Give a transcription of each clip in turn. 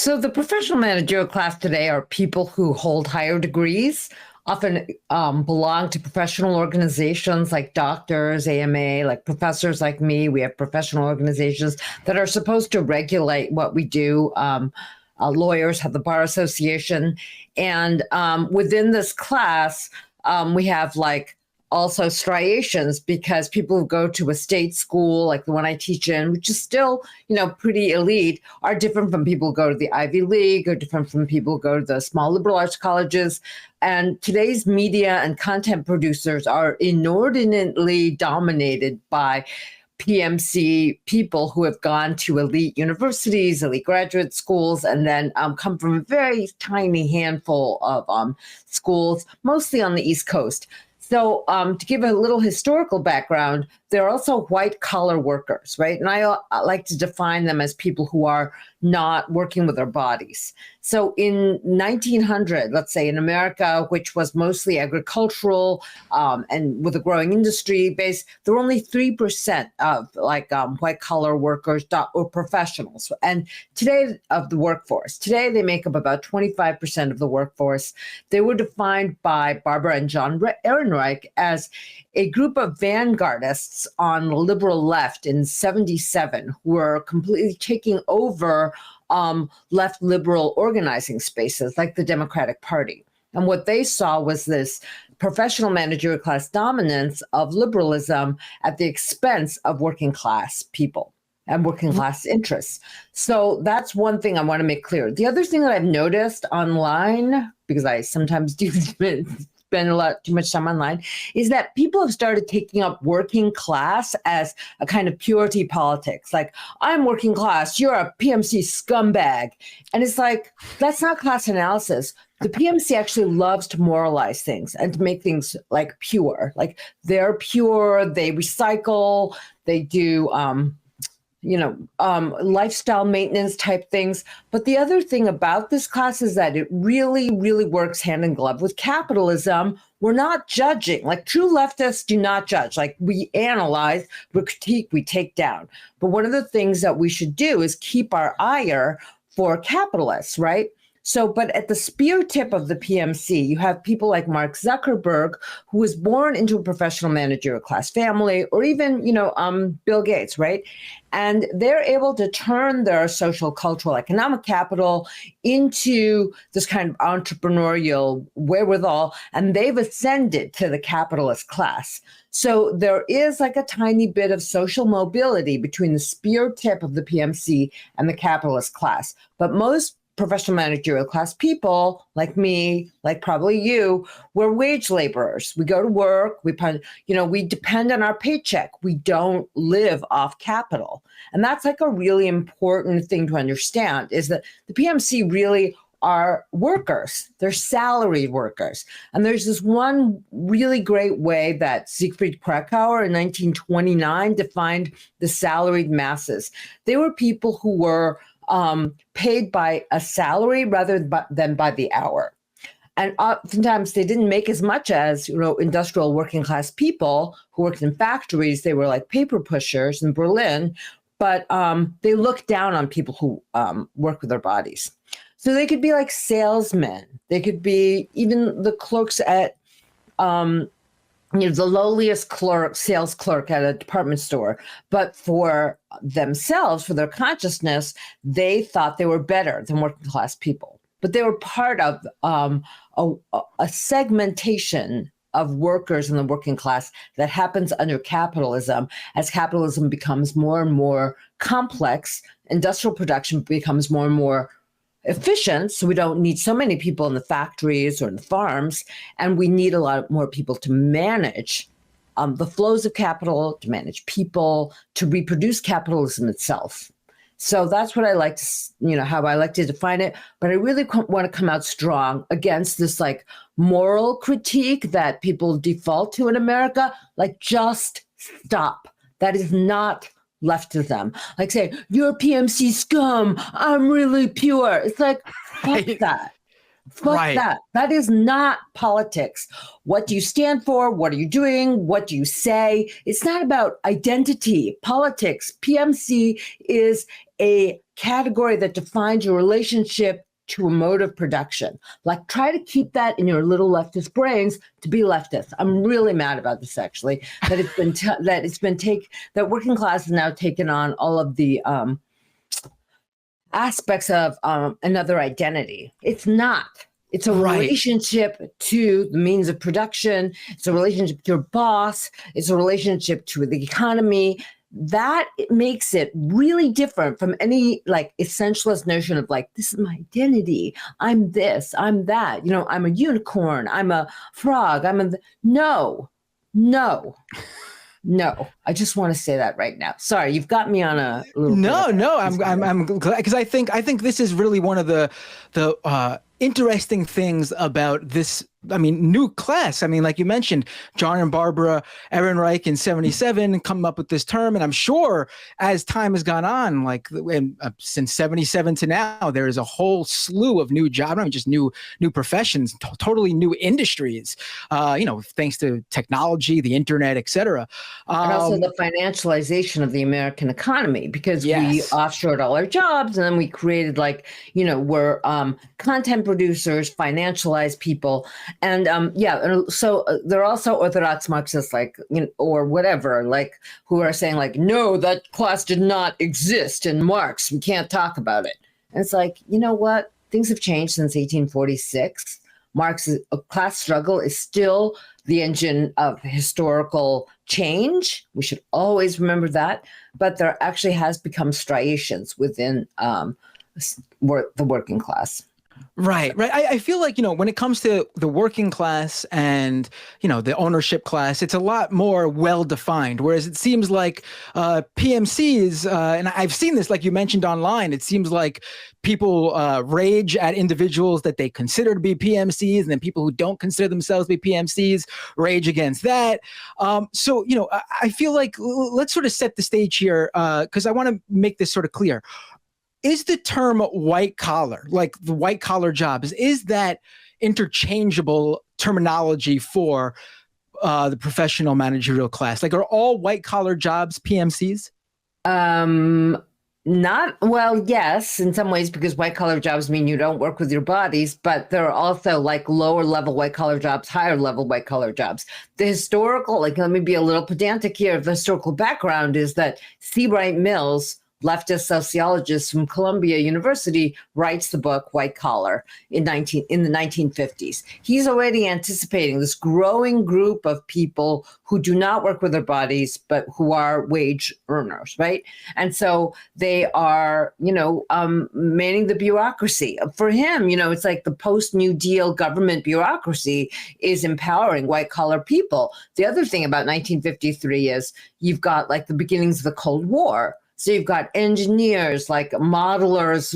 So the professional managerial class today are people who hold higher degrees, often belong to professional organizations like doctors, AMA, like professors like me. We have professional organizations that are supposed to regulate what we do. Lawyers have the Bar Association. And within this class, we have like also striations, because people who go to a state school like the one I teach in, which is still, pretty elite, are different from people who go to the Ivy League, or different from people who go to the small liberal arts colleges. And today's media and content producers are inordinately dominated by PMC people who have gone to elite universities, elite graduate schools, and then come from a very tiny handful of schools, mostly on the East Coast. So to give a little historical background, they're also white-collar workers, right? And I like to define them as people who are not working with their bodies. So in 1900, let's say in America, which was mostly agricultural and with a growing industry base, there were only 3% of white-collar workers or professionals. And today of the workforce, today they make up about 25% of the workforce. They were defined by Barbara and John Ehrenreich as a group of vanguardists on the liberal left in 77 who were completely taking over left liberal organizing spaces like the Democratic Party. And what they saw was this professional managerial class dominance of liberalism at the expense of working class people and working class interests. So that's one thing I want to make clear. The other thing that I've noticed online, because I sometimes do spend too much time online, is that people have started taking up working class as a kind of purity politics. Like, I'm working class, you're a PMC scumbag. And it's like, that's not class analysis. The PMC actually loves to moralize things and to make things like pure. Like, they're pure, they recycle, they do lifestyle maintenance type things. But the other thing about this class is that it really, really works hand in glove with capitalism. We're not judging. Like, true leftists do not judge. Like, we analyze, we critique, we take down. But one of the things that we should do is keep our ire for capitalists, right? So, but at the spear tip of the PMC, you have people like Mark Zuckerberg, who was born into a professional managerial class family, or even, Bill Gates, right? And they're able to turn their social, cultural, economic capital into this kind of entrepreneurial wherewithal, and they've ascended to the capitalist class. So there is like a tiny bit of social mobility between the spear tip of the PMC and the capitalist class. But most professional managerial class people like me, like probably you, we're wage laborers. We go to work, we depend on our paycheck. We don't live off capital. And that's like a really important thing to understand, is that the PMC really are workers. They're salaried workers. And there's this one really great way that Siegfried Kracauer in 1929 defined the salaried masses. They were people who were paid by a salary rather than by the hour. And oftentimes they didn't make as much as, industrial working class people who worked in factories. They were like paper pushers in Berlin, but they looked down on people who work with their bodies. So they could be like salesmen. They could be even the clerks at the lowliest sales clerk at a department store. But for themselves, for their consciousness, they thought they were better than working class people. But they were part of a segmentation of workers in the working class that happens under capitalism. As capitalism becomes more and more complex, industrial production becomes more and more efficient, so we don't need so many people in the factories or in the farms, and we need a lot more people to manage the flows of capital, to manage people, to reproduce capitalism itself. So that's what I like to, how I like to define it. But I really want to come out strong against this like moral critique that people default to in America. Like, just stop. That is not leftism. Like, say, you're PMC scum, I'm really pure. It's like, fuck that. Fuck that. That is not politics. What do you stand for? What are you doing? What do you say? It's not about identity, politics. PMC is a category that defines your relationship to a mode of production. Like, try to keep that in your little leftist brains to be leftist. I'm really mad about this, actually, that that working class has now taken on all of the aspects of another identity. It's not. It's a relationship to the means of production. It's a relationship to your boss. It's a relationship to the economy. That makes it really different from any like essentialist notion of like, this is my identity. I'm this, I'm that, you know, I'm a unicorn, I'm a frog, no. I just want to say that right now. Sorry, you've got me on a little. No, I'm glad, because I think this is really one of the interesting things about this. I mean, new class. I mean, like you mentioned, John and Barbara Ehrenreich in '77 come up with this term, and I'm sure as time has gone on, like since '77 to now, there is a whole slew of new jobs, not just new professions, totally new industries. Thanks to technology, the internet, etc. And also the financialization of the American economy, because we offshored all our jobs, and then we created we're content producers, financialized people. And so they're also orthodox Marxists, or whatever, who are saying no, that class did not exist in Marx. We can't talk about it. And it's like, you know what? Things have changed since 1846. Marx's class struggle is still the engine of historical change. We should always remember that. But there actually has become striations within the working class. Right. I feel like, when it comes to the working class and, the ownership class, it's a lot more well-defined, whereas it seems like PMCs, and I've seen this, like you mentioned online, it seems like people rage at individuals that they consider to be PMCs, and then people who don't consider themselves to be PMCs rage against that. So, I feel like let's sort of set the stage here, because I want to make this sort of clear. Is the term white collar, like the white collar jobs, is that interchangeable terminology for the professional managerial class? Like, are all white collar jobs PMCs? Yes, in some ways, because white collar jobs mean you don't work with your bodies, but there are also lower level white collar jobs, higher level white collar jobs. The historical, let me be a little pedantic here. The historical background is that C. Wright Mills, leftist sociologist from Columbia University, writes the book White Collar in the 1950s. He's already anticipating this growing group of people who do not work with their bodies, but who are wage earners, right? And so they are, manning the bureaucracy. For him, it's like the post-New Deal government bureaucracy is empowering white collar people. The other thing about 1953 is you've got the beginnings of the Cold War. So you've got engineers, modelers,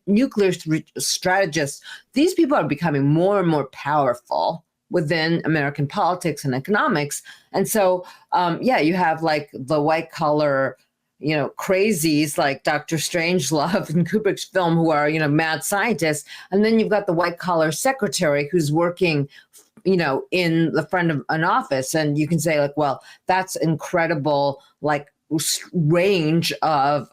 nuclear strategists. These people are becoming more and more powerful within American politics and economics. And so, you have the white collar, crazies like Dr. Strangelove in Kubrick's film, who are, mad scientists. And then you've got the white collar secretary who's working in the front of an office. And you can say well, that's incredible, range of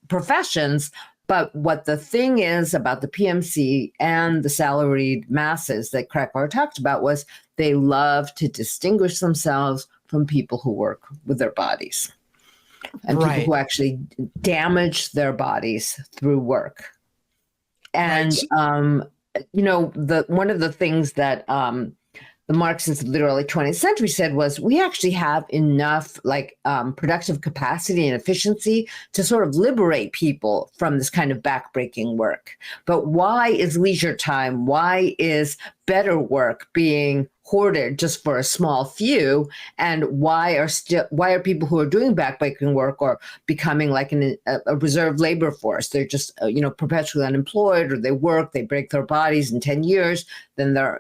professions. But what the thing is about the PMC and the salaried masses that Krakauer talked about was they love to distinguish themselves from people who work with their bodies and people who actually damage their bodies through work. And, one of the things that the Marxists of the early 20th century said was, we actually have enough productive capacity and efficiency to sort of liberate people from this kind of backbreaking work. But why is leisure time? Why is better work being hoarded just for a small few? And why are people who are doing backbreaking work or becoming a reserve labor force? They're just perpetually unemployed, or they break their bodies in 10 years, then they're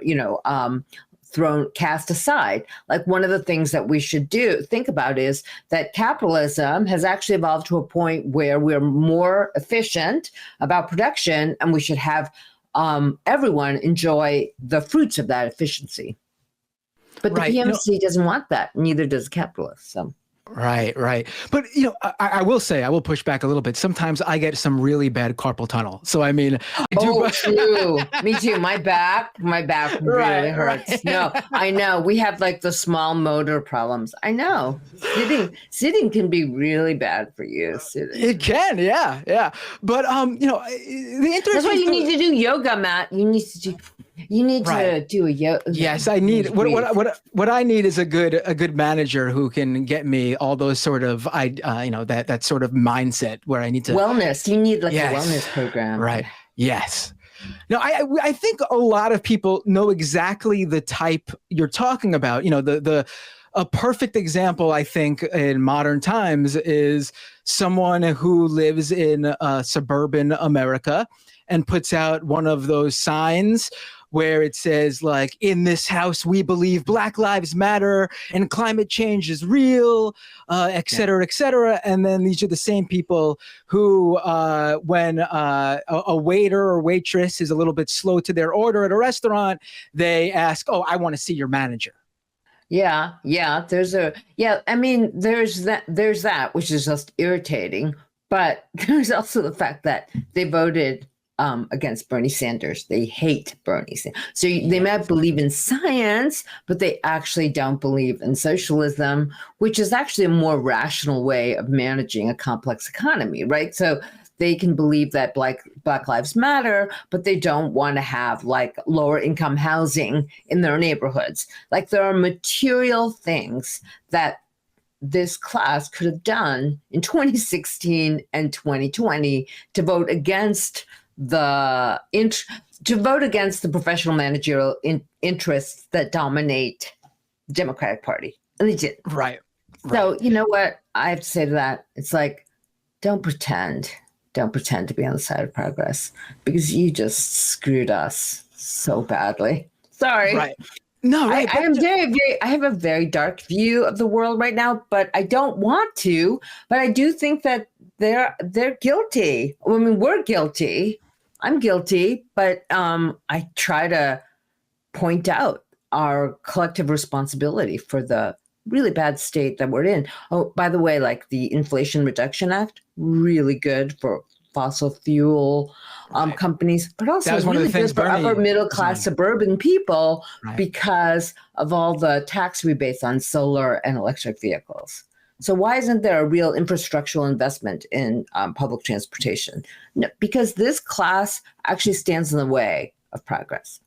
cast aside. One of the things that we should think about is that capitalism has actually evolved to a point where we're more efficient about production, and we should have everyone enjoy the fruits of that efficiency. But the PMC doesn't want that, neither does capitalist. So Right, right. But I will say, I will push back a little bit. Sometimes I get some really bad carpal tunnel. So I mean, I do. Oh, true. Me too. My back really Right, hurts. right. No, I know. We have like the small motor problems. I know. Sitting can be really bad for you. Sitting. It can, yeah, yeah. But the That's interesting why you thing- need to do yoga, Matt. You need to Right. do a yoga. Yes, I need what I need is a good manager who can get me all those sort of that sort of mindset where I need to Wellness. You need like Yes. a wellness program. Right. Yes. No, I think a lot of people know exactly the type you're talking about. A perfect example, I think, in modern times is someone who lives in suburban America and puts out one of those signs where it says, like, in this house, we believe Black Lives Matter and climate change is real, et cetera, et cetera. And then these are the same people who, when a waiter or waitress is a little bit slow to their order at a restaurant, they ask, oh, I want to see your manager. Yeah. I mean, there's that, which is just irritating. But there's also the fact that they voted against Bernie Sanders. They hate Bernie Sanders. So they might believe in science, but they actually don't believe in socialism, which is actually a more rational way of managing a complex economy, right? So they can believe that Black Lives Matter, but they don't want to have like lower income housing in their neighborhoods. Like there are material things that this class could have done in 2016 and 2020 to vote against the professional managerial interests that dominate the Democratic Party. And they did. Right. So you know what I have to say to that? It's like, don't pretend to be on the side of progress, because you just screwed us so badly. Sorry. Right. No, right. I have a very dark view of the world right now, but I don't want to. But I do think that they're guilty. I mean, we're guilty. I'm guilty, but I try to point out our collective responsibility for the really bad state that we're in. Oh, by the way, like the Inflation Reduction Act, really good for fossil fuel companies, but also really good for upper middle class suburban people because of all the tax rebates on solar and electric vehicles. So why isn't there a real infrastructural investment in public transportation? No, because this class actually stands in the way of progress.